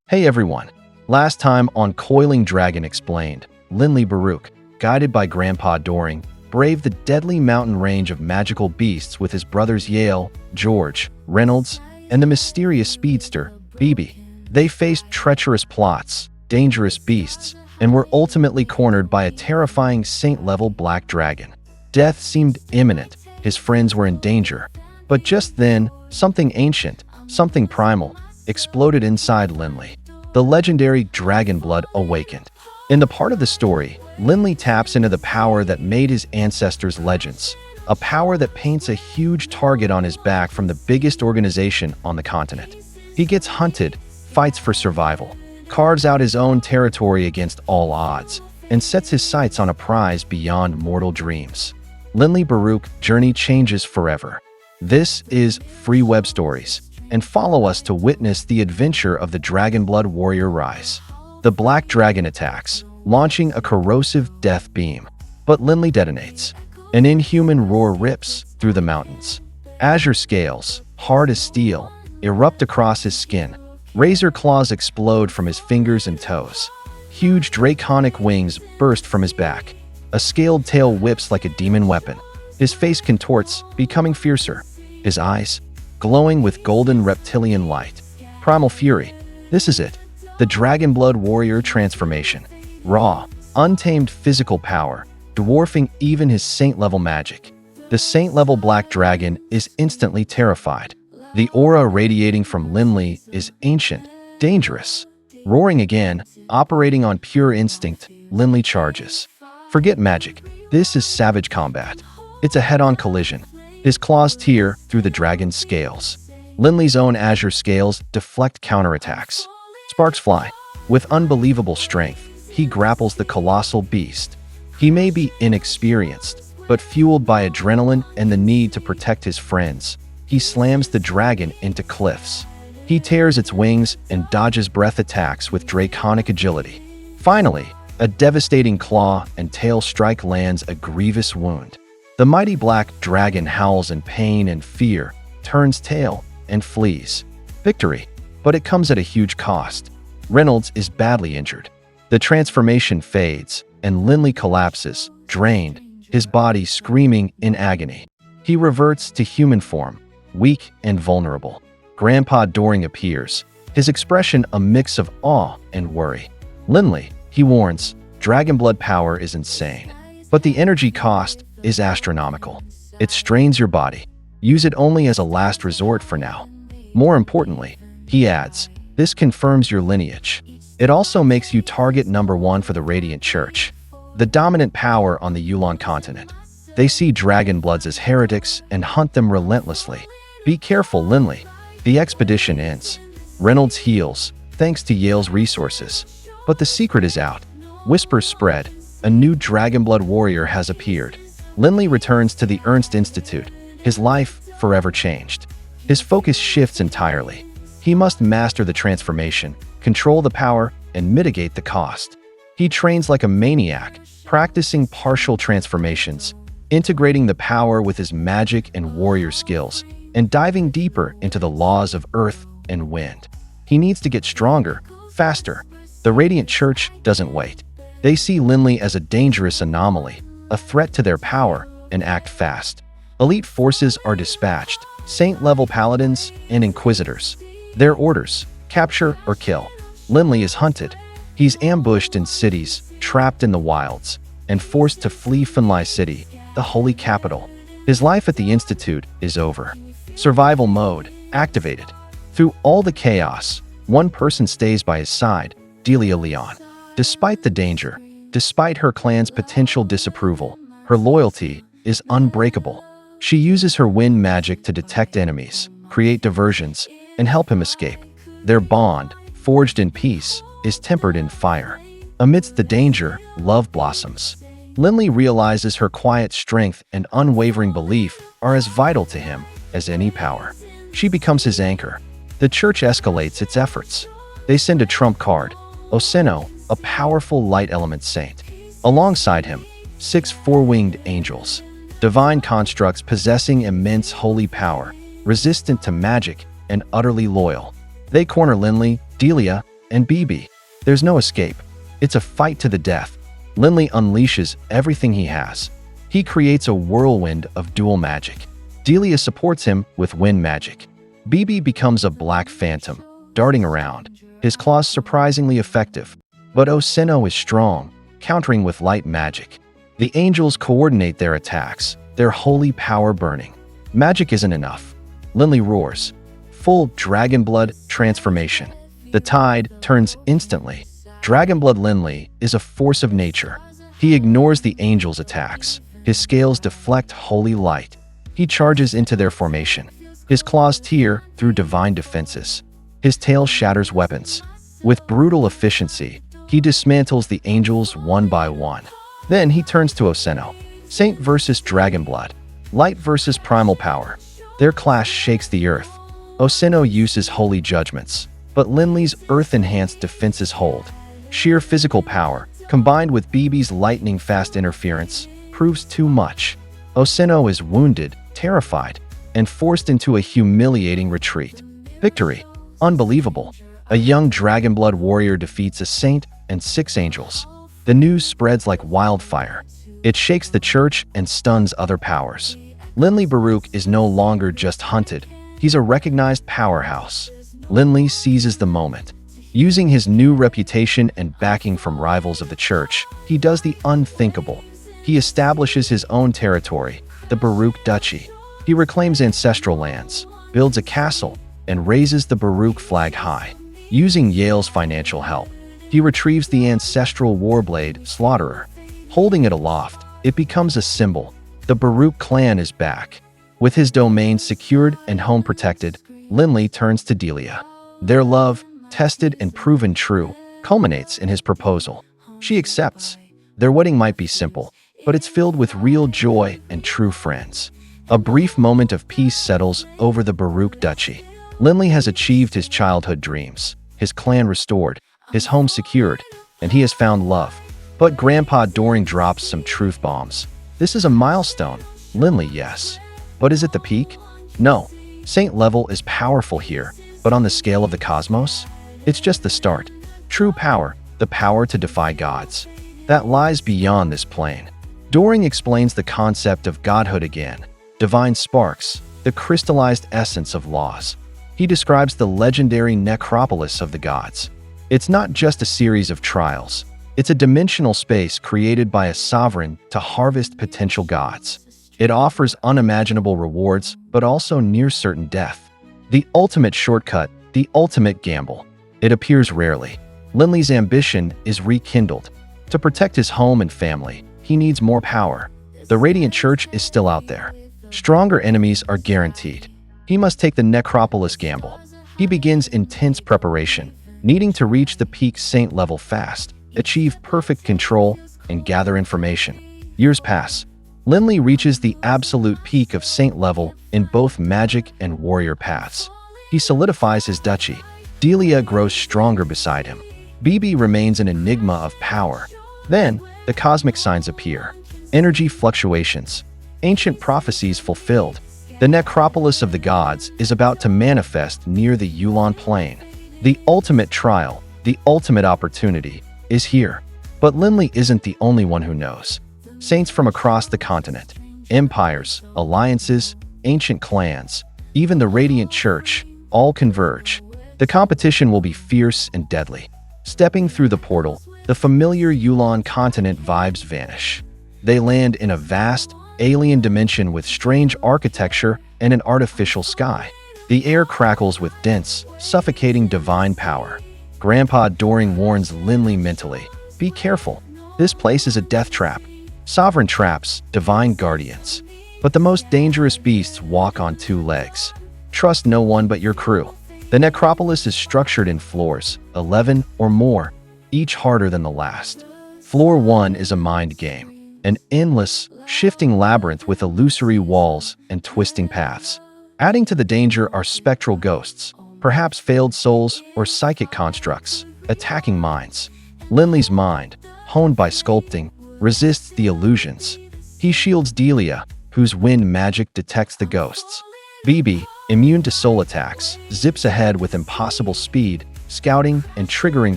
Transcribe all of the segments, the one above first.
Hey everyone! Last time on Coiling Dragon Explained, Linley Baruch, guided by Grandpa Doring, braved the deadly mountain range of magical beasts with his brothers Yale, George, Reynolds, and the mysterious speedster, Phoebe. They faced treacherous plots, dangerous beasts, and were ultimately cornered by a terrifying saint-level black dragon. Death seemed imminent, his friends were in danger. But just then, something ancient, something primal, exploded inside Linley. The legendary Dragonblood Awakened. In the part of the story, Linley taps into the power that made his ancestors legends, a power that paints a huge target on his back from the biggest organization on the continent. He gets hunted, fights for survival, carves out his own territory against all odds, and sets his sights on a prize beyond mortal dreams. Linley Baruch journey changes forever. This is Free Web Stories, and follow us to witness the adventure of the Dragonblood warrior rise. The black dragon attacks, launching a corrosive death beam, but Linley detonates. An inhuman roar rips through the mountains. Azure scales, hard as steel, erupt across his skin. Razor claws explode from his fingers and toes. Huge draconic wings burst from his back. A scaled tail whips like a demon weapon. His face contorts, becoming fiercer. His eyes, glowing with golden reptilian light. Primal fury. This is it. The Dragonblood warrior transformation. Raw, untamed physical power, dwarfing even his saint-level magic. The saint-level black dragon is instantly terrified. The aura radiating from Linley is ancient, dangerous. Roaring again, operating on pure instinct, Linley charges. Forget magic. This is savage combat. It's a head-on collision. His claws tear through the dragon's scales. Linley's own azure scales deflect counterattacks. Sparks fly. With unbelievable strength, he grapples the colossal beast. He may be inexperienced, but fueled by adrenaline and the need to protect his friends, he slams the dragon into cliffs. He tears its wings and dodges breath attacks with draconic agility. Finally, a devastating claw and tail strike lands a grievous wound. The mighty black dragon howls in pain and fear, turns tail, and flees. Victory, but it comes at a huge cost. Reynolds is badly injured. The transformation fades, and Linley collapses, drained, his body screaming in agony. He reverts to human form, weak and vulnerable. Grandpa Doring appears, his expression a mix of awe and worry. Linley, he warns, Dragonblood power is insane. But the energy cost is astronomical. It strains your body. Use it only as a last resort for now. More importantly, he adds, this confirms your lineage. It also makes you target number 1 for the Radiant Church, the dominant power on the Yulan continent. They see Dragonbloods as heretics and hunt them relentlessly. Be careful, Linley. The expedition ends. Reynolds heals, thanks to Yale's resources. But the secret is out. Whispers spread. A new Dragonblood warrior has appeared. Linley returns to the Ernst Institute, his life forever changed. His focus shifts entirely. He must master the transformation, control the power, and mitigate the cost. He trains like a maniac, practicing partial transformations, integrating the power with his magic and warrior skills, and diving deeper into the laws of earth and wind. He needs to get stronger, faster. The Radiant Church doesn't wait. They see Linley as a dangerous anomaly, a threat to their power, and act fast. Elite forces are dispatched, saint-level paladins and inquisitors. Their orders, capture or kill. Linley is hunted. He's ambushed in cities, trapped in the wilds, and forced to flee Linley City, the holy capital. His life at the Institute is over. Survival mode activated. Through all the chaos, one person stays by his side, Delia Leon. Despite the danger, despite her clan's potential disapproval, her loyalty is unbreakable. She uses her wind magic to detect enemies, create diversions, and help him escape. Their bond, forged in peace, is tempered in fire. Amidst the danger, love blossoms. Linley realizes her quiet strength and unwavering belief are as vital to him as any power. She becomes his anchor. The church escalates its efforts. They send a trump card, Oseno, a powerful light element saint. Alongside him, 6 four-winged angels, divine constructs possessing immense holy power, resistant to magic and utterly loyal. They corner Linley, Delia, and BB. There's no escape. It's a fight to the death. Linley unleashes everything he has. He creates a whirlwind of dual magic. Delia supports him with wind magic. BB becomes a black phantom, darting around, his claws surprisingly effective. But Oseno is strong, countering with light magic. The angels coordinate their attacks, their holy power burning. Magic isn't enough. Linley roars. Full Dragonblood transformation. The tide turns instantly. Dragonblood Linley is a force of nature. He ignores the angels' attacks. His scales deflect holy light. He charges into their formation. His claws tear through divine defenses. His tail shatters weapons. With brutal efficiency, he dismantles the angels one by one. Then he turns to Oseno. Saint versus Dragonblood. Light versus primal power. Their clash shakes the earth. Oseno uses holy judgments, but Linley's earth-enhanced defenses hold. Sheer physical power, combined with BB's lightning-fast interference, proves too much. Oseno is wounded, terrified, and forced into a humiliating retreat. Victory. Unbelievable. A young Dragonblood warrior defeats a saint and 6 angels. The news spreads like wildfire. It shakes the church and stuns other powers. Linley Baruch is no longer just hunted. He's a recognized powerhouse. Linley seizes the moment. Using his new reputation and backing from rivals of the church, he does the unthinkable. He establishes his own territory, the Baruch Duchy. He reclaims ancestral lands, builds a castle, and raises the Baruch flag high. Using Yale's financial help, he retrieves the ancestral warblade, Slaughterer. Holding it aloft, it becomes a symbol. The Baruch clan is back. With his domain secured and home protected, Linley turns to Delia. Their love, tested and proven true, culminates in his proposal. She accepts. Their wedding might be simple, but it's filled with real joy and true friends. A brief moment of peace settles over the Baruch Duchy. Linley has achieved his childhood dreams, his clan restored, his home secured, and he has found love. But Grandpa Doring drops some truth bombs. This is a milestone. Linley, yes. But is it the peak? No. Saint level is powerful here, but on the scale of the cosmos? It's just the start. True power, the power to defy gods, that lies beyond this plane. Doring explains the concept of godhood again. Divine sparks, the crystallized essence of laws. He describes the legendary necropolis of the gods. It's not just a series of trials. It's a dimensional space created by a sovereign to harvest potential gods. It offers unimaginable rewards, but also near-certain death. The ultimate shortcut, the ultimate gamble. It appears rarely. Linley's ambition is rekindled. To protect his home and family, he needs more power. The Radiant Church is still out there. Stronger enemies are guaranteed. He must take the necropolis gamble. He begins intense preparation, needing to reach the peak saint level fast, achieve perfect control, and gather information. Years pass. Linley reaches the absolute peak of saint level in both magic and warrior paths. He solidifies his duchy. Delia grows stronger beside him. BB remains an enigma of power. Then, the cosmic signs appear. Energy fluctuations. Ancient prophecies fulfilled. The necropolis of the gods is about to manifest near the Yulon Plain. The ultimate trial, the ultimate opportunity, is here. But Linley isn't the only one who knows. Saints from across the continent, empires, alliances, ancient clans, even the Radiant Church, all converge. The competition will be fierce and deadly. Stepping through the portal, the familiar Yulon continent vibes vanish. They land in a vast, alien dimension with strange architecture and an artificial sky. The air crackles with dense, suffocating divine power. Grandpa Doring warns Linley mentally, "Be careful. This place is a death trap. Sovereign traps, divine guardians. But the most dangerous beasts walk on 2 legs. Trust no one but your crew." The necropolis is structured in floors, 11 or more, each harder than the last. Floor 1 is a mind game. An endless, shifting labyrinth with illusory walls and twisting paths. Adding to the danger are spectral ghosts, perhaps failed souls or psychic constructs, attacking minds. Linley's mind, honed by sculpting, resists the illusions. He shields Delia, whose wind magic detects the ghosts. BB, immune to soul attacks, zips ahead with impossible speed, scouting and triggering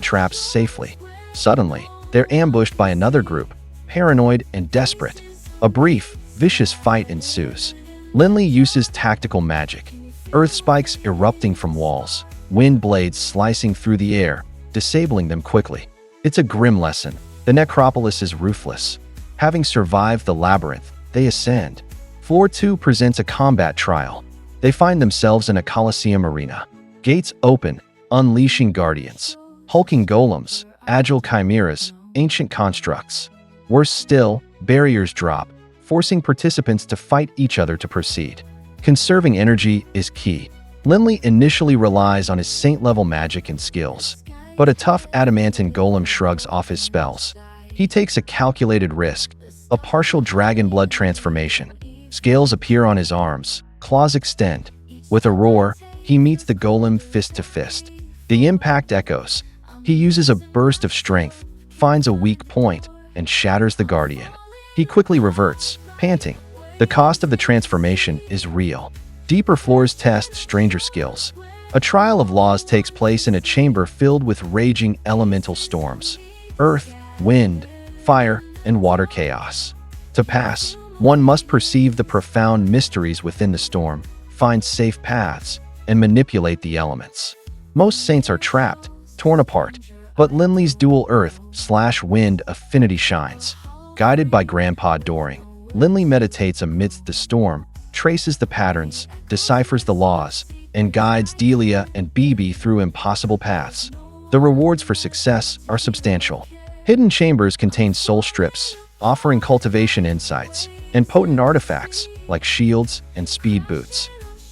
traps safely. Suddenly, they're ambushed by another group, paranoid and desperate. A brief, vicious fight ensues. Linley uses tactical magic, earth spikes erupting from walls, wind blades slicing through the air, disabling them quickly. It's a grim lesson. The necropolis is ruthless. Having survived the labyrinth, they ascend. Floor 2 presents a combat trial. They find themselves in a Colosseum arena. Gates open, unleashing guardians, hulking golems, agile chimeras, ancient constructs. Worse still, barriers drop, forcing participants to fight each other to proceed. Conserving energy is key. Linley initially relies on his saint-level magic and skills, but a tough adamantine golem shrugs off his spells. He takes a calculated risk, a partial Dragonblood transformation. Scales appear on his arms, claws extend. With a roar, he meets the golem fist to fist. The impact echoes. He uses a burst of strength, finds a weak point, and shatters the guardian. He quickly reverts, panting. The cost of the transformation is real. Deeper floors test stranger skills. A trial of laws takes place in a chamber filled with raging elemental storms. Earth, wind, fire, and water chaos. To pass, one must perceive the profound mysteries within the storm, find safe paths, and manipulate the elements. Most saints are trapped, torn apart, but Linley's dual earth/wind affinity shines. Guided by Grandpa Doring, Linley meditates amidst the storm, traces the patterns, deciphers the laws, and guides Delia and BB through impossible paths. The rewards for success are substantial. Hidden chambers contain soul strips, offering cultivation insights, and potent artifacts like shields and speed boots.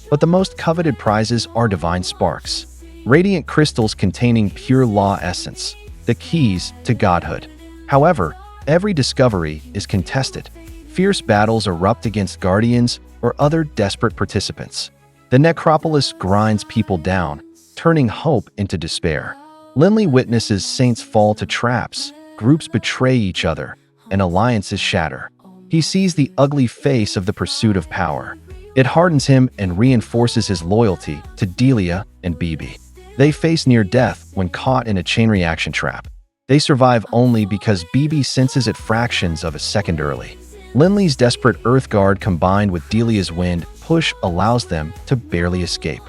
But the most coveted prizes are divine sparks, radiant crystals containing pure law essence, the keys to godhood. However, every discovery is contested. Fierce battles erupt against guardians or other desperate participants. The necropolis grinds people down, turning hope into despair. Linley witnesses saints fall to traps, groups betray each other, and alliances shatter. He sees the ugly face of the pursuit of power. It hardens him and reinforces his loyalty to Delia and BB. They face near death when caught in a chain reaction trap. They survive only because BB senses it fractions of a second early. Linley's desperate Earth Guard combined with Delia's wind push allows them to barely escape.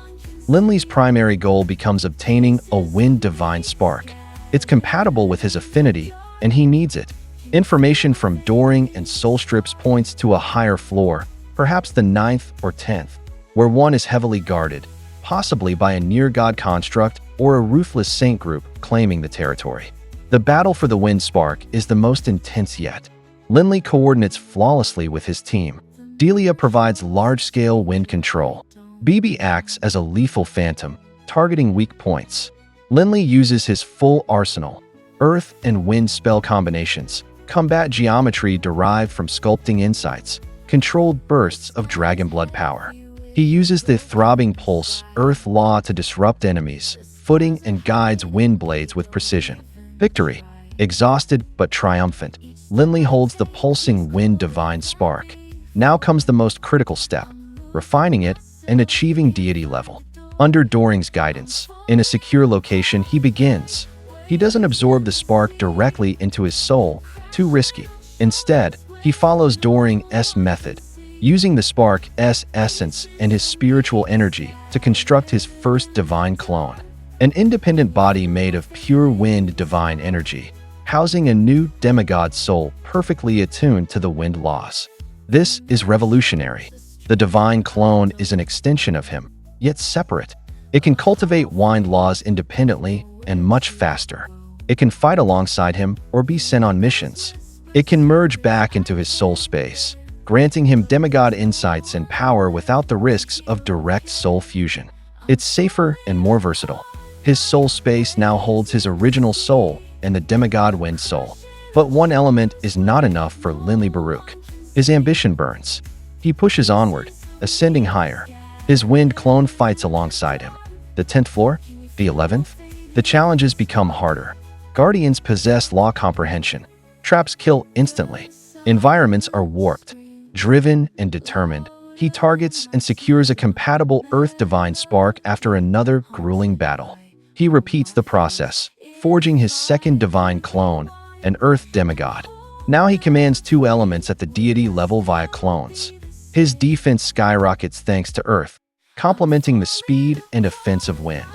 Linley's primary goal becomes obtaining a wind divine spark. It's compatible with his affinity, and he needs it. Information from Doring and Soul Strips points to a higher floor, perhaps the 9th or 10th, where one is heavily guarded, possibly by a near-god construct or a ruthless saint group claiming the territory. The battle for the wind spark is the most intense yet. Linley coordinates flawlessly with his team. Delia provides large-scale wind control. BB acts as a lethal phantom, targeting weak points. Linley uses his full arsenal, earth and wind spell combinations, combat geometry derived from sculpting insights, controlled bursts of Dragonblood power. He uses the throbbing pulse, earth law to disrupt enemies, footing and guides wind blades with precision. Victory. Exhausted but triumphant, Linley holds the pulsing wind divine spark. Now comes the most critical step, refining it and achieving deity level. Under Doring's guidance, in a secure location he begins. He doesn't absorb the spark directly into his soul, too risky. Instead, he follows Doring's method, using the spark's essence and his spiritual energy to construct his first divine clone. An independent body made of pure wind divine energy, housing a new demigod soul perfectly attuned to the wind laws. This is revolutionary. The divine clone is an extension of him, yet separate. It can cultivate wind laws independently and much faster. It can fight alongside him or be sent on missions. It can merge back into his soul space, granting him demigod insights and power without the risks of direct soul fusion. It's safer and more versatile. His soul space now holds his original soul and the demigod wind soul. But one element is not enough for Linley Baruch. His ambition burns. He pushes onward, ascending higher. His wind clone fights alongside him. The 10th floor? The 11th? The challenges become harder. Guardians possess law comprehension. Traps kill instantly. Environments are warped. Driven and determined, he targets and secures a compatible Earth Divine Spark after another grueling battle. He repeats the process, forging his second divine clone, an earth demigod. Now he commands 2 elements at the deity level via clones. His defense skyrockets thanks to earth, complementing the speed and offensive wind.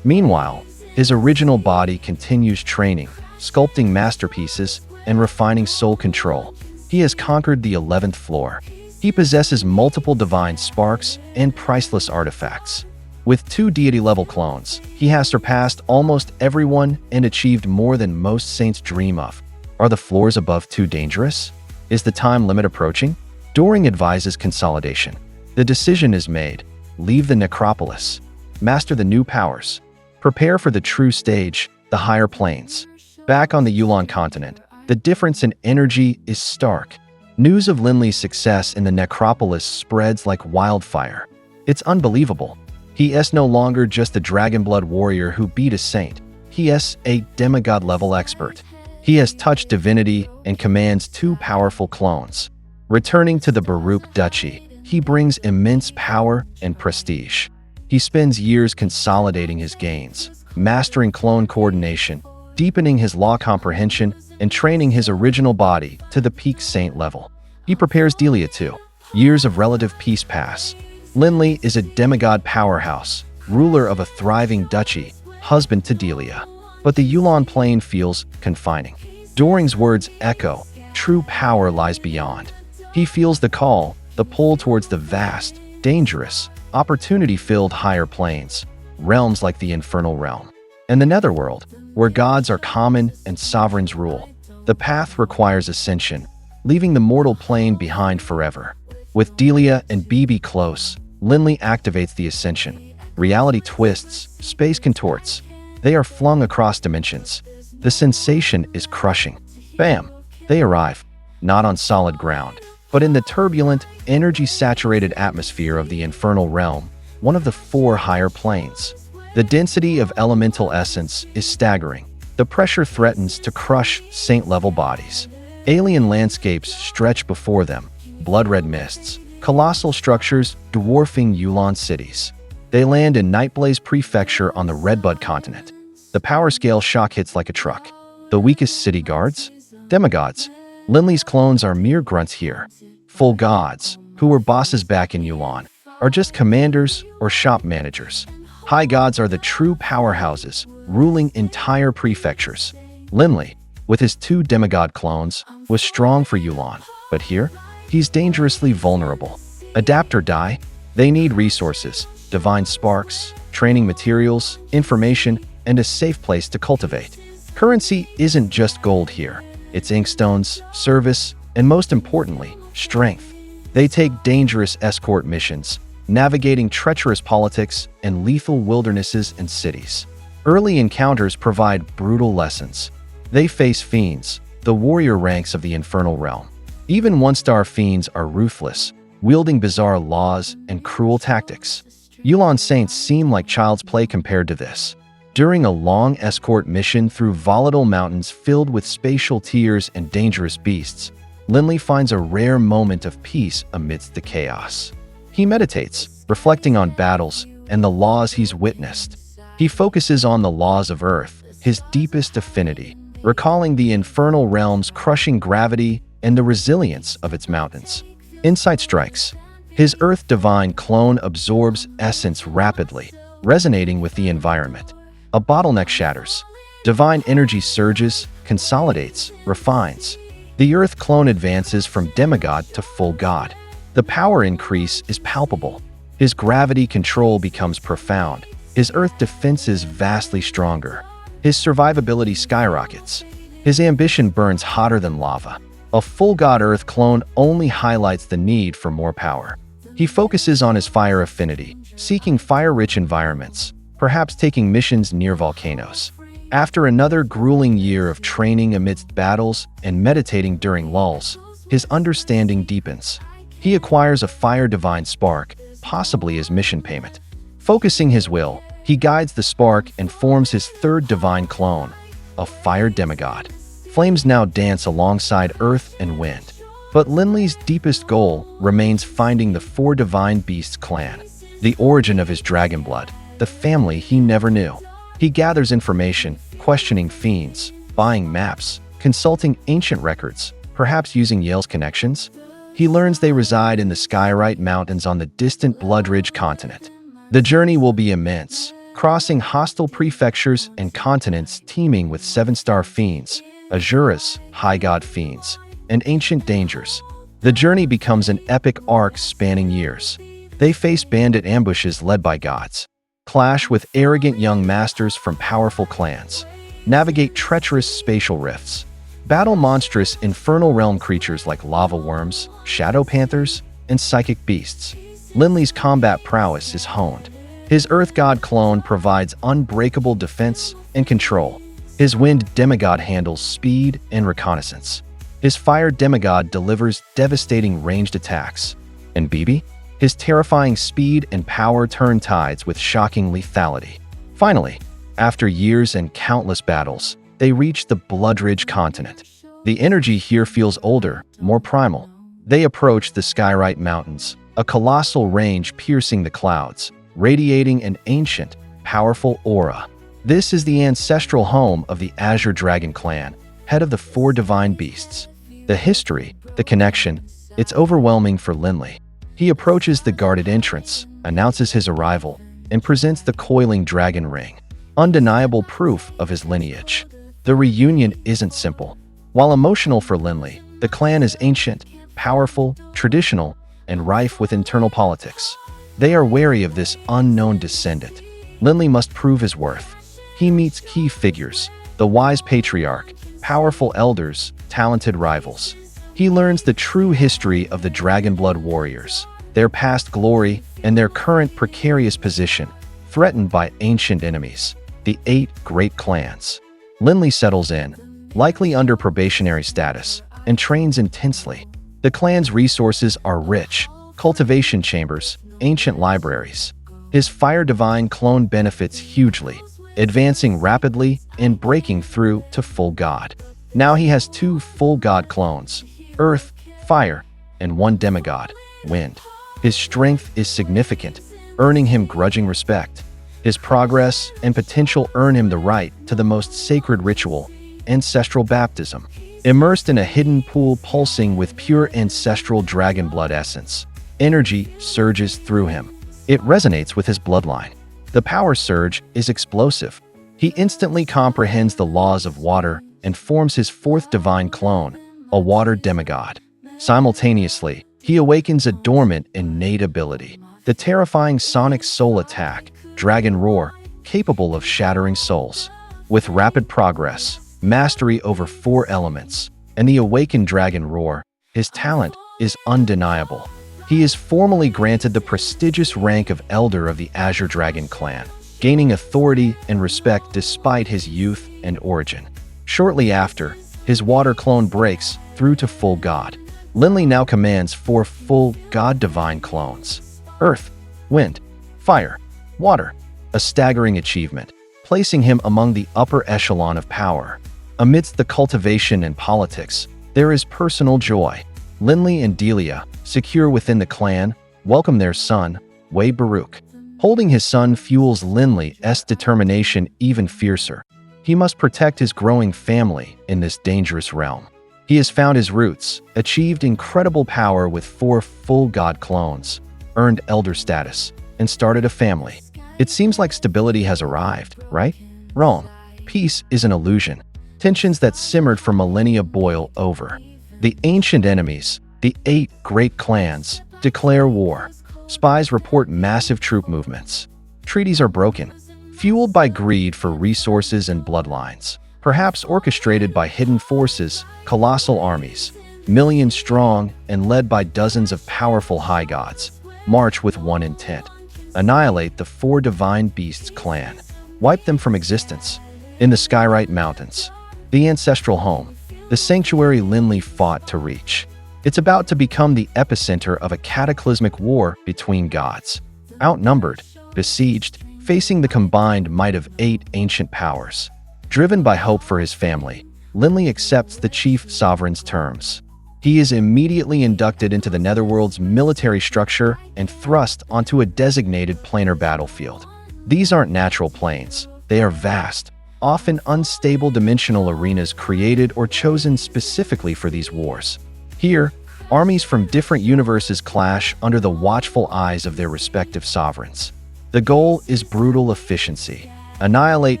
Meanwhile, his original body continues training, sculpting masterpieces, and refining soul control. He has conquered the 11th floor. He possesses multiple divine sparks and priceless artifacts. With 2 deity-level clones, he has surpassed almost everyone and achieved more than most saints dream of. Are the floors above too dangerous? Is the time limit approaching? Doring advises consolidation. The decision is made. Leave the necropolis. Master the new powers. Prepare for the true stage, the higher planes. Back on the Yulan continent, the difference in energy is stark. News of Linley's success in the necropolis spreads like wildfire. It's unbelievable. He is no longer just a Dragonblood warrior who beat a saint. He is a demigod-level expert. He has touched divinity and commands 2 powerful clones. Returning to the Baruch Duchy, he brings immense power and prestige. He spends years consolidating his gains, mastering clone coordination, deepening his law comprehension, and training his original body to the peak saint level. He prepares Delia too. Years of relative peace pass. Linley is a demigod powerhouse, ruler of a thriving duchy, husband to Delia. But the Yulan plane feels confining. Doring's words echo, true power lies beyond. He feels the call, the pull towards the vast, dangerous, opportunity-filled higher planes, realms like the infernal realm. And the netherworld, where gods are common and sovereigns rule. The path requires ascension, leaving the mortal plane behind forever. With Delia and Bibi close, Linley activates the ascension. Reality twists, space contorts. They are flung across dimensions. The sensation is crushing. Bam! They arrive, not on solid ground, but in the turbulent, energy-saturated atmosphere of the infernal realm, one of the 4 higher planes. The density of elemental essence is staggering. The pressure threatens to crush saint-level bodies. Alien landscapes stretch before them, blood-red mists, colossal structures dwarfing Yulan cities. They land in Nightblaze Prefecture on the Redbud continent. The power scale shock hits like a truck. The weakest city guards? Demigods. Linley's clones are mere grunts here. Full gods, who were bosses back in Yulan, are just commanders or shop managers. High gods are the true powerhouses, ruling entire prefectures. Linley, with his 2 demigod clones, was strong for Yulan, but here, he's dangerously vulnerable. Adapt or die. They need resources, divine sparks, training materials, information, and a safe place to cultivate. Currency isn't just gold here. It's inkstones, service, and most importantly, strength. They take dangerous escort missions, navigating treacherous politics and lethal wildernesses and cities. Early encounters provide brutal lessons. They face fiends, the warrior ranks of the infernal realm. Even 1-star fiends are ruthless, wielding bizarre laws and cruel tactics. Yulan saints seem like child's play compared to this. During a long escort mission through volatile mountains filled with spatial tears and dangerous beasts, Linley finds a rare moment of peace amidst the chaos. He meditates, reflecting on battles and the laws he's witnessed. He focuses on the laws of Earth, his deepest affinity, recalling the infernal realm's crushing gravity and the resilience of its mountains. Insight strikes. His Earth Divine clone absorbs essence rapidly, resonating with the environment. A bottleneck shatters. Divine energy surges, consolidates, refines. The Earth clone advances from demigod to full god. The power increase is palpable. His gravity control becomes profound. His Earth defense is vastly stronger. His survivability skyrockets. His ambition burns hotter than lava. A full god Earth clone only highlights the need for more power. He focuses on his fire affinity, seeking fire-rich environments, perhaps taking missions near volcanoes. After another grueling year of training amidst battles and meditating during lulls, his understanding deepens. He acquires a fire divine spark, possibly as mission payment. Focusing his will, he guides the spark and forms his 3rd divine clone, a fire demigod. Flames now dance alongside earth and wind. But Linley's deepest goal remains finding the 4 divine beasts clan, the origin of his dragon blood, the family he never knew. He gathers information, questioning fiends, buying maps, consulting ancient records, perhaps using Yale's connections. He learns they reside in the Skyrite Mountains on the distant Bloodridge continent. The journey will be immense, crossing hostile prefectures and continents teeming with seven-star fiends, Azuras, high god fiends, and ancient dangers. The journey becomes an epic arc spanning years. They face bandit ambushes led by gods, clash with arrogant young masters from powerful clans, navigate treacherous spatial rifts, battle monstrous infernal realm creatures like lava worms, shadow panthers, and psychic beasts. Linley's combat prowess is honed. His earth god clone provides unbreakable defense and control. His wind demigod handles speed and reconnaissance. His fire demigod delivers devastating ranged attacks. And Bibi? His terrifying speed and power turn tides with shocking lethality. Finally, after years and countless battles, they reach the Bloodridge continent. The energy here feels older, more primal. They approach the Skyrite Mountains, a colossal range piercing the clouds, radiating an ancient, powerful aura. This is the ancestral home of the Azure Dragon clan, head of the four divine beasts. The history, the connection, it's overwhelming for Linley. He approaches the guarded entrance, announces his arrival, and presents the Coiling Dragon ring, undeniable proof of his lineage. The reunion isn't simple. While emotional for Linley, the clan is ancient, powerful, traditional, and rife with internal politics. They are wary of this unknown descendant. Linley must prove his worth. He meets key figures, the wise patriarch, powerful elders, talented rivals. He learns the true history of the Dragonblood warriors, their past glory, and their current precarious position, threatened by ancient enemies, the 8 great clans. Linley settles in, likely under probationary status, and trains intensely. The clan's resources are rich: cultivation chambers, ancient libraries. His fire divine clone benefits hugely, advancing rapidly and breaking through to full god. Now he has 2 full god clones, Earth, Fire, and 1 demigod, Wind. His strength is significant, earning him grudging respect. His progress and potential earn him the right to the most sacred ritual, ancestral baptism. Immersed in a hidden pool pulsing with pure ancestral dragonblood essence, energy surges through him. It resonates with his bloodline. The power surge is explosive. He instantly comprehends the laws of water and forms his 4th divine clone, a water demigod. Simultaneously, he awakens a dormant innate ability, the terrifying sonic soul attack, Dragon Roar, capable of shattering souls. With rapid progress, mastery over 4 elements, and the awakened Dragon Roar, his talent is undeniable. He is formally granted the prestigious rank of Elder of the Azure Dragon clan, gaining authority and respect despite his youth and origin. Shortly after, his water clone breaks through to full god. Linley now commands 4 full god divine clones: Earth, Wind, Fire, Water, a staggering achievement, placing him among the upper echelon of power. Amidst the cultivation and politics, there is personal joy. Linley and Delia, secure within the clan, welcome their son, Baruch. Holding his son fuels Linley's determination even fiercer. He must protect his growing family in this dangerous realm. He has found his roots, achieved incredible power with 4 full god clones, earned elder status, and started a family. It seems like stability has arrived, right? Wrong. Peace is an illusion. Tensions that simmered for millennia boil over. The ancient enemies, the 8 great clans, declare war. Spies report massive troop movements. Treaties are broken, fueled by greed for resources and bloodlines. Perhaps orchestrated by hidden forces, colossal armies, millions strong and led by dozens of powerful high gods, march with one intent: annihilate the 4 divine beasts clan, wipe them from existence. In the Skyrite Mountains, the ancestral home, the sanctuary Linley fought to reach. It's about to become the epicenter of a cataclysmic war between gods. Outnumbered, besieged, facing the combined might of 8 ancient powers. Driven by hope for his family, Linley accepts the chief sovereign's terms. He is immediately inducted into the Netherworld's military structure and thrust onto a designated planar battlefield. These aren't natural planes. They are vast, often unstable dimensional arenas created or chosen specifically for these wars. Here, armies from different universes clash under the watchful eyes of their respective sovereigns. The goal is brutal efficiency. Annihilate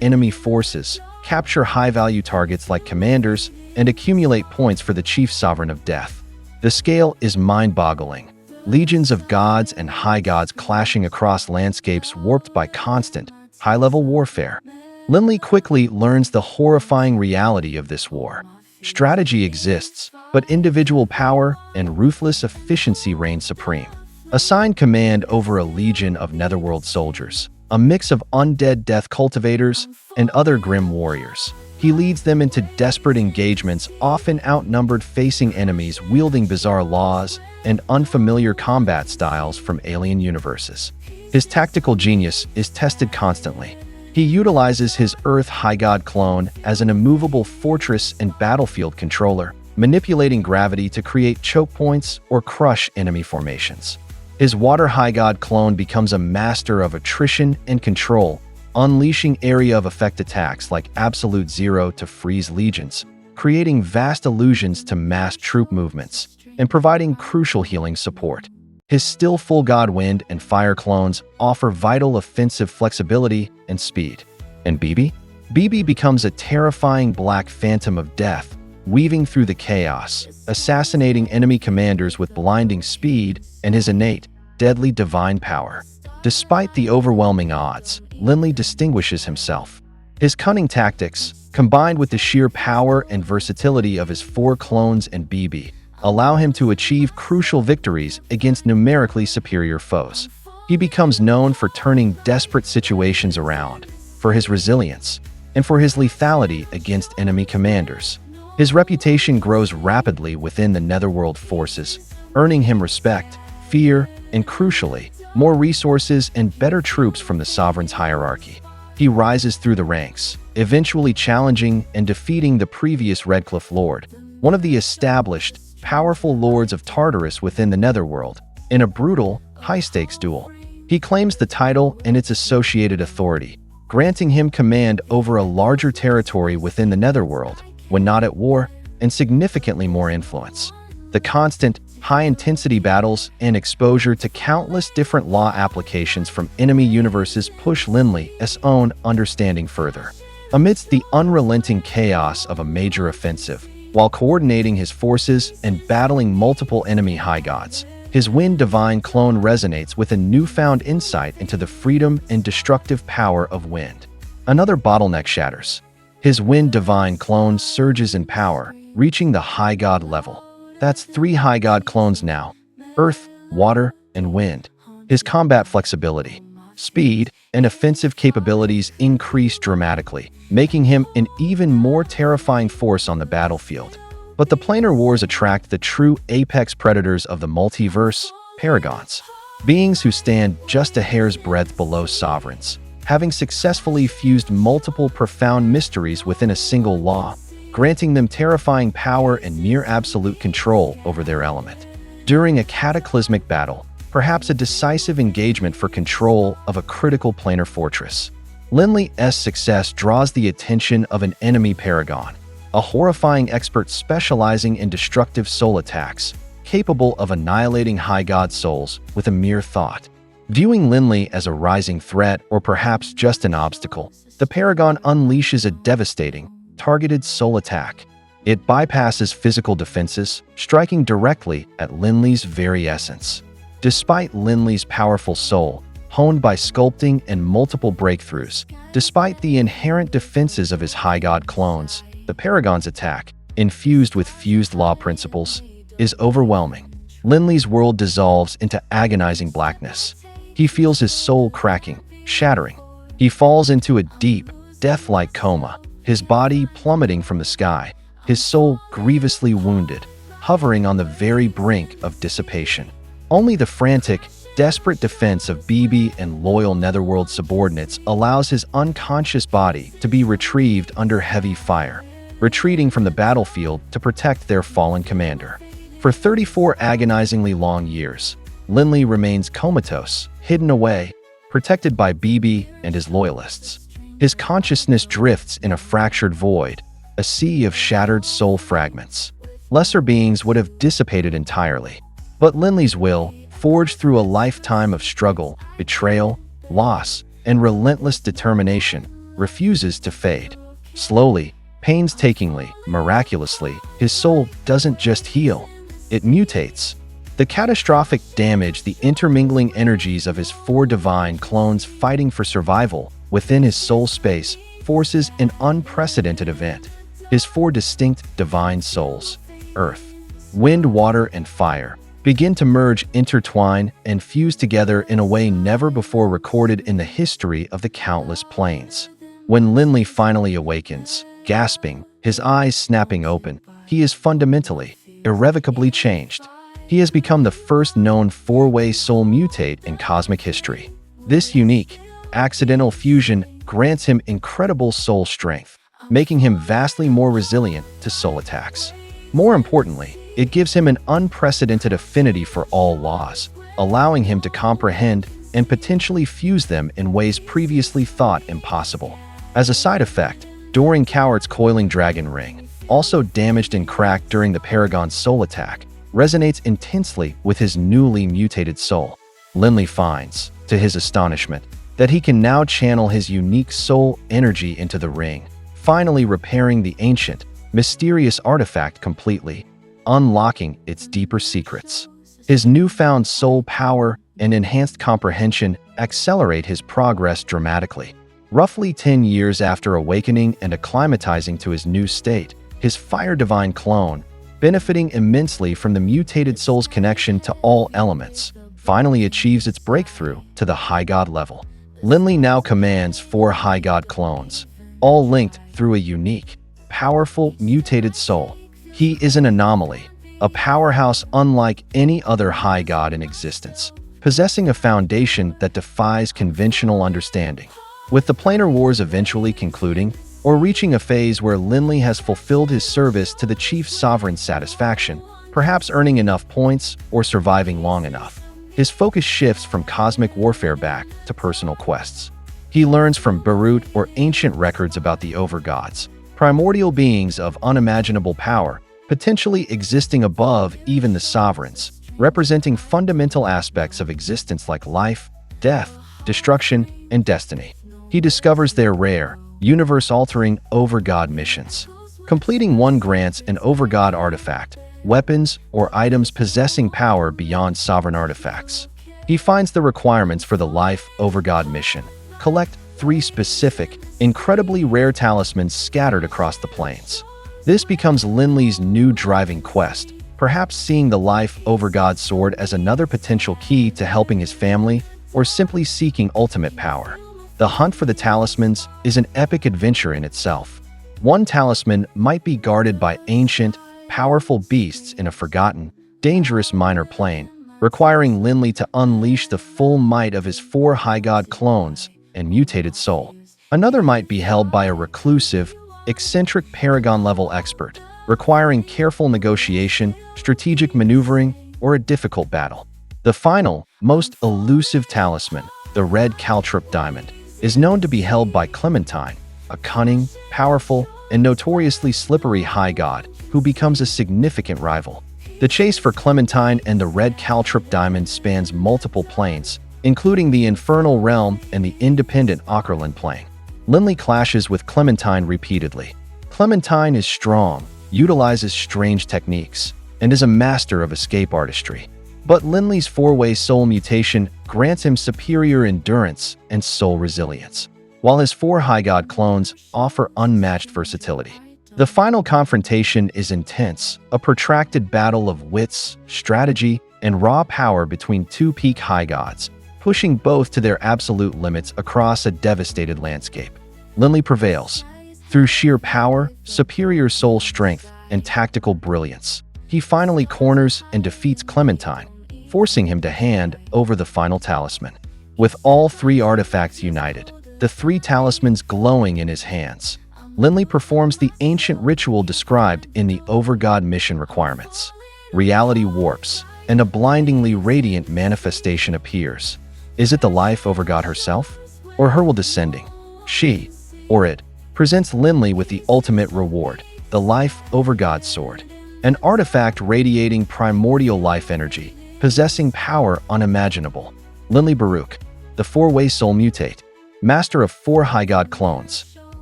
enemy forces, capture high-value targets like commanders, and accumulate points for the chief sovereign of death. The scale is mind-boggling. Legions of gods and high gods clashing across landscapes warped by constant, high-level warfare. Linley quickly learns the horrifying reality of this war. Strategy exists, but individual power and ruthless efficiency reign supreme. Assign command over a legion of netherworld soldiers, a mix of undead death cultivators and other grim warriors. He leads them into desperate engagements, often outnumbered, facing enemies wielding bizarre laws and unfamiliar combat styles from alien universes. His tactical genius is tested constantly. He utilizes his Earth High God clone as an immovable fortress and battlefield controller, manipulating gravity to create choke points or crush enemy formations. His Water High God clone becomes a master of attrition and control, unleashing area of effect attacks like Absolute Zero to freeze legions, creating vast illusions to mass troop movements, and providing crucial healing support. His Still Full God Wind and Fire clones offer vital offensive flexibility and speed. And BB? BB becomes a terrifying black phantom of death, weaving through the chaos, assassinating enemy commanders with blinding speed and his innate, deadly divine power. Despite the overwhelming odds, Linley distinguishes himself. His cunning tactics, combined with the sheer power and versatility of his 4 clones and BB, allow him to achieve crucial victories against numerically superior foes. He becomes known for turning desperate situations around, for his resilience, and for his lethality against enemy commanders. His reputation grows rapidly within the Netherworld forces, earning him respect, fear, and crucially, more resources and better troops from the Sovereign's hierarchy. He rises through the ranks, eventually challenging and defeating the previous Redcliffe Lord, one of the established, powerful lords of Tartarus within the Netherworld, in a brutal, high-stakes duel. He claims the title and its associated authority, granting him command over a larger territory within the Netherworld, when not at war, and significantly more influence. The constant, high-intensity battles and exposure to countless different law applications from enemy universes push Linley's own understanding further. Amidst the unrelenting chaos of a major offensive, while coordinating his forces and battling multiple enemy high gods, his Wind Divine clone resonates with a newfound insight into the freedom and destructive power of wind. Another bottleneck shatters. His Wind Divine clone surges in power, reaching the high god level. That's 3 high god clones now: Earth, Water, and Wind. His combat flexibility, speed, and offensive capabilities increase dramatically, making him an even more terrifying force on the battlefield. But the planar wars attract the true apex predators of the multiverse, paragons, beings who stand just a hair's breadth below sovereigns, having successfully fused multiple profound mysteries within a single law, granting them terrifying power and near absolute control over their element. During a cataclysmic battle, perhaps a decisive engagement for control of a critical planar fortress, Linley's success draws the attention of an enemy paragon, a horrifying expert specializing in destructive soul attacks, capable of annihilating high god souls with a mere thought. Viewing Linley as a rising threat or perhaps just an obstacle, the paragon unleashes a devastating, targeted soul attack. It bypasses physical defenses, striking directly at Linley's very essence. Despite Linley's powerful soul, honed by sculpting and multiple breakthroughs, despite the inherent defenses of his high god clones, the Paragon's attack, infused with fused law principles, is overwhelming. Linley's world dissolves into agonizing blackness. He feels his soul cracking, shattering. He falls into a deep, death-like coma, his body plummeting from the sky, his soul grievously wounded, hovering on the very brink of dissipation. Only the frantic, desperate defense of BB and loyal Netherworld subordinates allows his unconscious body to be retrieved under heavy fire, retreating from the battlefield to protect their fallen commander. For 34 agonizingly long years, Linley remains comatose, hidden away, protected by BB and his loyalists. His consciousness drifts in a fractured void, a sea of shattered soul fragments. Lesser beings would have dissipated entirely. But Linley's will, forged through a lifetime of struggle, betrayal, loss, and relentless determination, refuses to fade. Slowly, painstakingly, miraculously, his soul doesn't just heal, it mutates. The catastrophic damage, the intermingling energies of his 4 divine clones fighting for survival within his soul space, forces an unprecedented event. His 4 distinct divine souls, earth, wind, water, and fire, begin to merge, intertwine, and fuse together in a way never before recorded in the history of the countless planes. When Linley finally awakens, gasping, his eyes snapping open, he is fundamentally, irrevocably changed. He has become the first known 4-way soul mutate in cosmic history. This unique, accidental fusion grants him incredible soul strength, making him vastly more resilient to soul attacks. More importantly, it gives him an unprecedented affinity for all laws, allowing him to comprehend and potentially fuse them in ways previously thought impossible. As a side effect, Doring Coward's Coiling Dragon ring, also damaged and cracked during the Paragon's soul attack, resonates intensely with his newly mutated soul. Linley finds, to his astonishment, that he can now channel his unique soul energy into the ring, finally repairing the ancient, mysterious artifact completely, unlocking its deeper secrets. His newfound soul power and enhanced comprehension accelerate his progress dramatically. Roughly 10 years after awakening and acclimatizing to his new state, his Fire Divine clone, benefiting immensely from the mutated soul's connection to all elements, finally achieves its breakthrough to the High God level. Linley now commands 4 High God clones, all linked through a unique, powerful, mutated soul. He is an anomaly, a powerhouse unlike any other High God in existence, possessing a foundation that defies conventional understanding. With the planar wars eventually concluding, or reaching a phase where Linley has fulfilled his service to the chief sovereign's satisfaction, perhaps earning enough points or surviving long enough, his focus shifts from cosmic warfare back to personal quests. He learns from Baruch or ancient records about the overgods, primordial beings of unimaginable power, potentially existing above even the sovereigns, representing fundamental aspects of existence like life, death, destruction, and destiny. He discovers their rare, universe-altering overgod missions. Completing one grants an overgod artifact, weapons, or items possessing power beyond sovereign artifacts. He finds the requirements for the Life Overgod mission. Collect 3 specific, incredibly rare talismans scattered across the plains. This becomes Linley's new driving quest, perhaps seeing the Life Overgod sword as another potential key to helping his family, or simply seeking ultimate power. The hunt for the talismans is an epic adventure in itself. One talisman might be guarded by ancient, powerful beasts in a forgotten, dangerous minor plane, requiring Linley to unleash the full might of his 4 High God clones and mutated soul. Another might be held by a reclusive, eccentric Paragon-level expert, requiring careful negotiation, strategic maneuvering, or a difficult battle. The final, most elusive talisman, the Red Caltrip Diamond, is known to be held by Clementine, a cunning, powerful, and notoriously slippery High God who becomes a significant rival. The chase for Clementine and the Red Caltrip Diamond spans multiple planes, including the Infernal Realm and the independent Ockerland plane. Linley clashes with Clementine repeatedly. Clementine is strong, utilizes strange techniques, and is a master of escape artistry. But Linley's 4-way soul mutation grants him superior endurance and soul resilience, while his 4 High God clones offer unmatched versatility. The final confrontation is intense, a protracted battle of wits, strategy, and raw power between 2 peak High Gods, pushing both to their absolute limits across a devastated landscape. Linley prevails. Through sheer power, superior soul strength, and tactical brilliance, he finally corners and defeats Clementine, forcing him to hand over the final talisman. With all 3 artifacts united, the 3 talismans glowing in his hands, Linley performs the ancient ritual described in the Overgod mission requirements. Reality warps, and a blindingly radiant manifestation appears. Is it the Life Overgod herself, or her will descending? She, or it, presents Linley with the ultimate reward, the Life Over God Sword, an artifact radiating primordial life energy, possessing power unimaginable. Linley Baruch, the four-way soul mutate, master of 4 high god clones,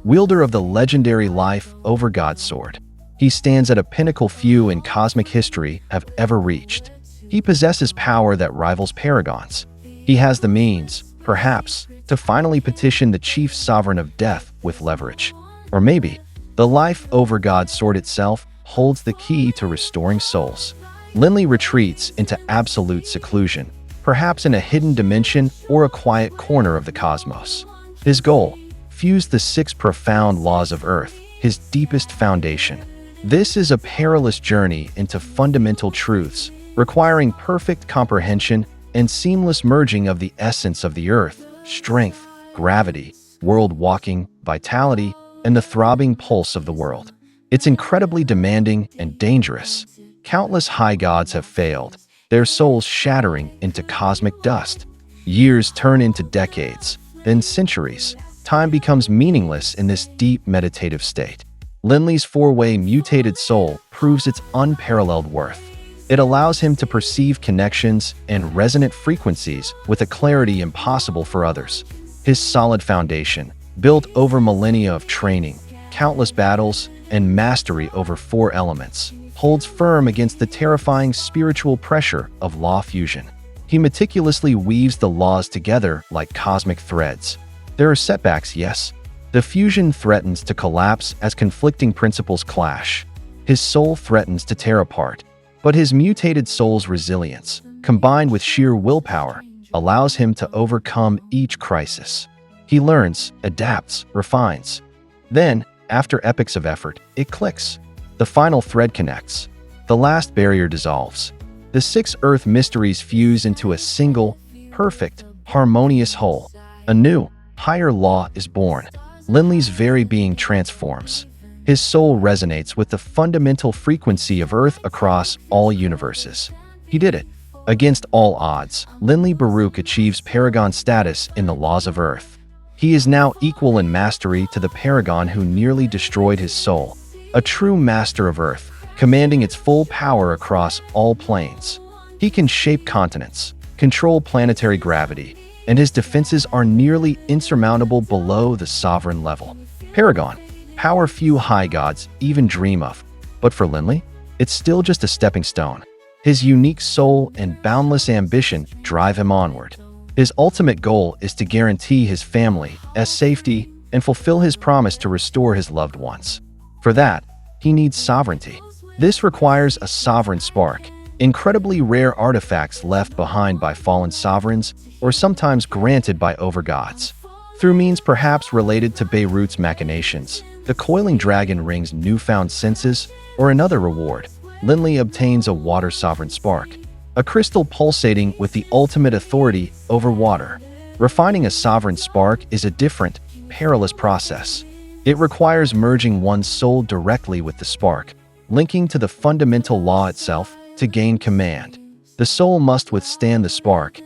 wielder of the legendary Life Over God Sword. He stands at a pinnacle few in cosmic history have ever reached. He possesses power that rivals paragons. He has the means, perhaps, to finally petition the chief sovereign of death with leverage. Or maybe, the Life Over God Sword itself holds the key to restoring souls. Linley retreats into absolute seclusion, perhaps in a hidden dimension or a quiet corner of the cosmos. His goal, fuse the 6 profound laws of Earth, his deepest foundation. This is a perilous journey into fundamental truths, requiring perfect comprehension and seamless merging of the essence of the Earth, strength, gravity, world walking, vitality, and the throbbing pulse of the world. It's incredibly demanding and dangerous. Countless high gods have failed, their souls shattering into cosmic dust. Years turn into decades, then centuries. Time becomes meaningless in this deep meditative state. Linley's 4-way mutated soul proves its unparalleled worth. It allows him to perceive connections and resonant frequencies with a clarity impossible for others. His solid foundation, built over millennia of training, countless battles, and mastery over 4 elements, holds firm against the terrifying spiritual pressure of law fusion. He meticulously weaves the laws together like cosmic threads. There are setbacks, yes. The fusion threatens to collapse as conflicting principles clash. His soul threatens to tear apart, but his mutated soul's resilience, combined with sheer willpower, allows him to overcome each crisis. He learns, adapts, refines. Then, after epochs of effort, it clicks. The final thread connects. The last barrier dissolves. The 6 Earth mysteries fuse into a single, perfect, harmonious whole. A new, higher law is born. Linley's very being transforms. His soul resonates with the fundamental frequency of Earth across all universes. He did it. Against all odds, Linley Baruch achieves paragon status in the laws of Earth. He is now equal in mastery to the paragon who nearly destroyed his soul, a true master of Earth, commanding its full power across all planes. He can shape continents, control planetary gravity, and his defenses are nearly insurmountable below the sovereign level. Paragon, power few high gods even dream of. But for Linley, it's still just a stepping stone. His unique soul and boundless ambition drive him onward. His ultimate goal is to guarantee his family's safety and fulfill his promise to restore his loved ones. For that, he needs sovereignty. This requires a sovereign spark, incredibly rare artifacts left behind by fallen sovereigns or sometimes granted by overgods. Through means perhaps related to Beirut's machinations, the Coiling Dragon Ring's newfound senses, or another reward, Linley obtains a water sovereign spark, a crystal pulsating with the ultimate authority over water. Refining a sovereign spark is a different, perilous process. It requires merging one's soul directly with the spark, linking to the fundamental law itself to gain command. The soul must withstand the spark's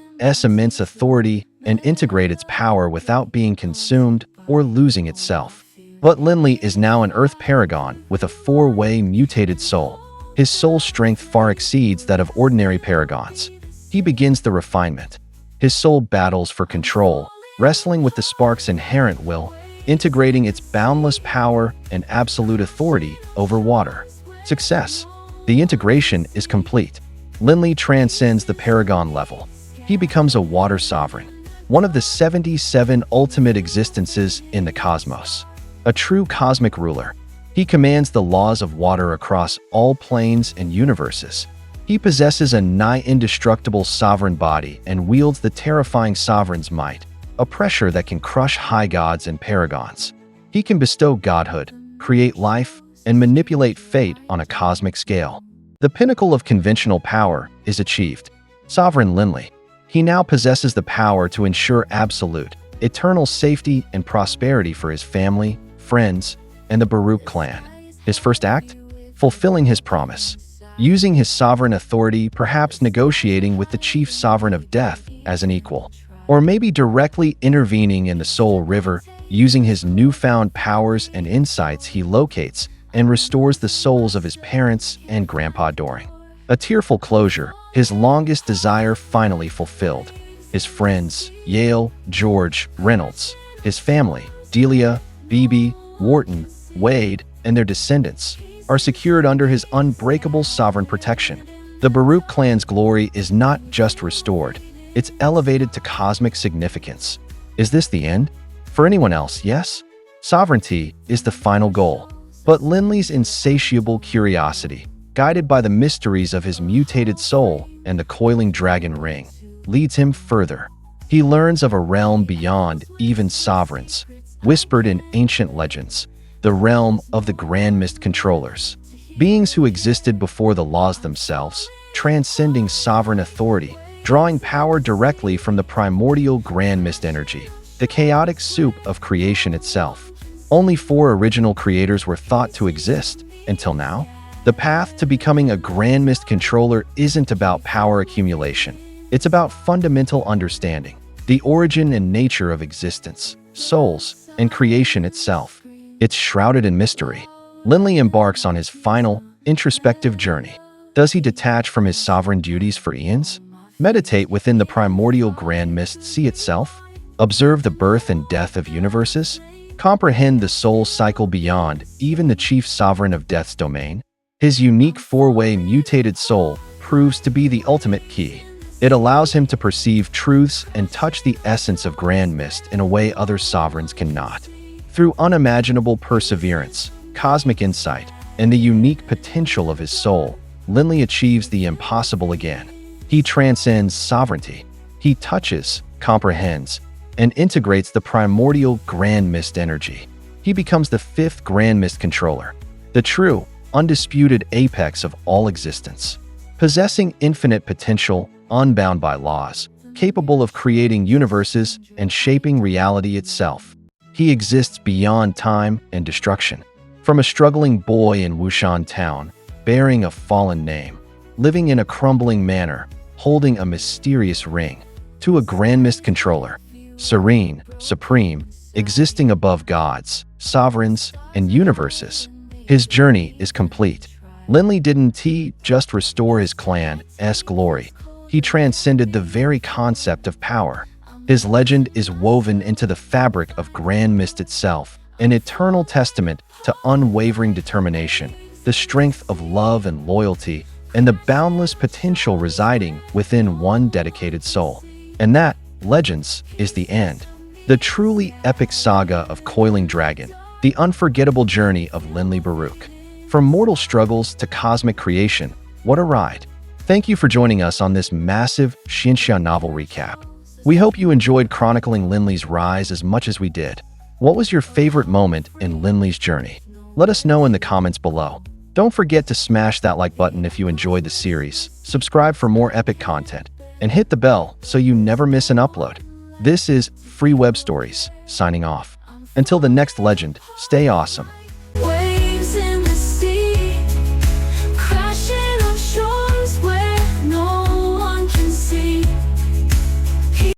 immense authority and integrate its power without being consumed or losing itself. But Linley is now an Earth paragon with a 4-way mutated soul. His soul strength far exceeds that of ordinary paragons. He begins the refinement. His soul battles for control, wrestling with the spark's inherent will, integrating its boundless power and absolute authority over water. Success. The integration is complete. Linley transcends the paragon level. He becomes a water sovereign, one of the 77 ultimate existences in the cosmos. A true cosmic ruler. He commands the laws of water across all planes and universes. He possesses a nigh indestructible sovereign body and wields the terrifying sovereign's might, a pressure that can crush high gods and paragons. He can bestow godhood, create life, and manipulate fate on a cosmic scale. The pinnacle of conventional power is achieved. Sovereign Linley. He now possesses the power to ensure absolute, eternal safety and prosperity for his family, friends, and the Baruch clan. His first act? Fulfilling his promise. Using his sovereign authority, perhaps negotiating with the chief sovereign of death as an equal. Or maybe directly intervening in the soul river Using his newfound powers and insights, he locates and restores the souls of his parents and Grandpa Doring. A tearful closure, his longest desire finally fulfilled. His friends, Yale, George, Reynolds, his family, Delia, Beebe, Wharton, Wade, and their descendants, are secured under his unbreakable sovereign protection. The Baruch clan's glory is not just restored, it's elevated to cosmic significance. Is this the end? For anyone else, yes. Sovereignty is the final goal. But Linley's insatiable curiosity, guided by the mysteries of his mutated soul and the Coiling Dragon ring, leads him further. He learns of a realm beyond even sovereigns, whispered in ancient legends, the realm of the Grandmist Controllers, beings who existed before the laws themselves, transcending sovereign authority, drawing power directly from the primordial Grandmist energy, the chaotic soup of creation itself. Only 4 original creators were thought to exist until now. The path to becoming a Grandmist Controller isn't about power accumulation. It's about fundamental understanding, the origin and nature of existence, souls, and creation itself. It's shrouded in mystery. Linley embarks on his final, introspective journey. Does he detach from his sovereign duties for eons? Meditate within the primordial Grandmist sea itself? Observe the birth and death of universes? Comprehend the soul cycle beyond even the chief sovereign of death's domain? His unique 4-way mutated soul proves to be the ultimate key. It allows him to perceive truths and touch the essence of Grandmist in a way other sovereigns cannot. Through unimaginable perseverance, cosmic insight, and the unique potential of his soul, Linley achieves the impossible again. He transcends sovereignty. He touches, comprehends, and integrates the primordial Grandmist energy. He becomes the 5th Grandmist Controller, the true, undisputed apex of all existence. Possessing infinite potential, unbound by laws, capable of creating universes and shaping reality itself. He exists beyond time and destruction. From a struggling boy in Wushan town, bearing a fallen name, living in a crumbling manor, holding a mysterious ring, to a Grandmist Controller, serene, supreme, existing above gods, sovereigns, and universes. His journey is complete. Linley didn't just restore his clan's glory. He transcended the very concept of power. His legend is woven into the fabric of Grandmist itself, an eternal testament to unwavering determination, the strength of love and loyalty, and the boundless potential residing within one dedicated soul. And that, Legends, is the end. The truly epic saga of Coiling Dragon, the unforgettable journey of Linley Baruch. From mortal struggles to cosmic creation, what a ride. Thank you for joining us on this massive xianxia novel recap. We hope you enjoyed chronicling Linley's rise as much as we did. What was your favorite moment in Linley's journey? Let us know in the comments below. Don't forget to smash that like button if you enjoyed the series, subscribe for more epic content, and hit the bell so you never miss an upload. This is Free Web Stories, signing off. Until the next legend, stay awesome.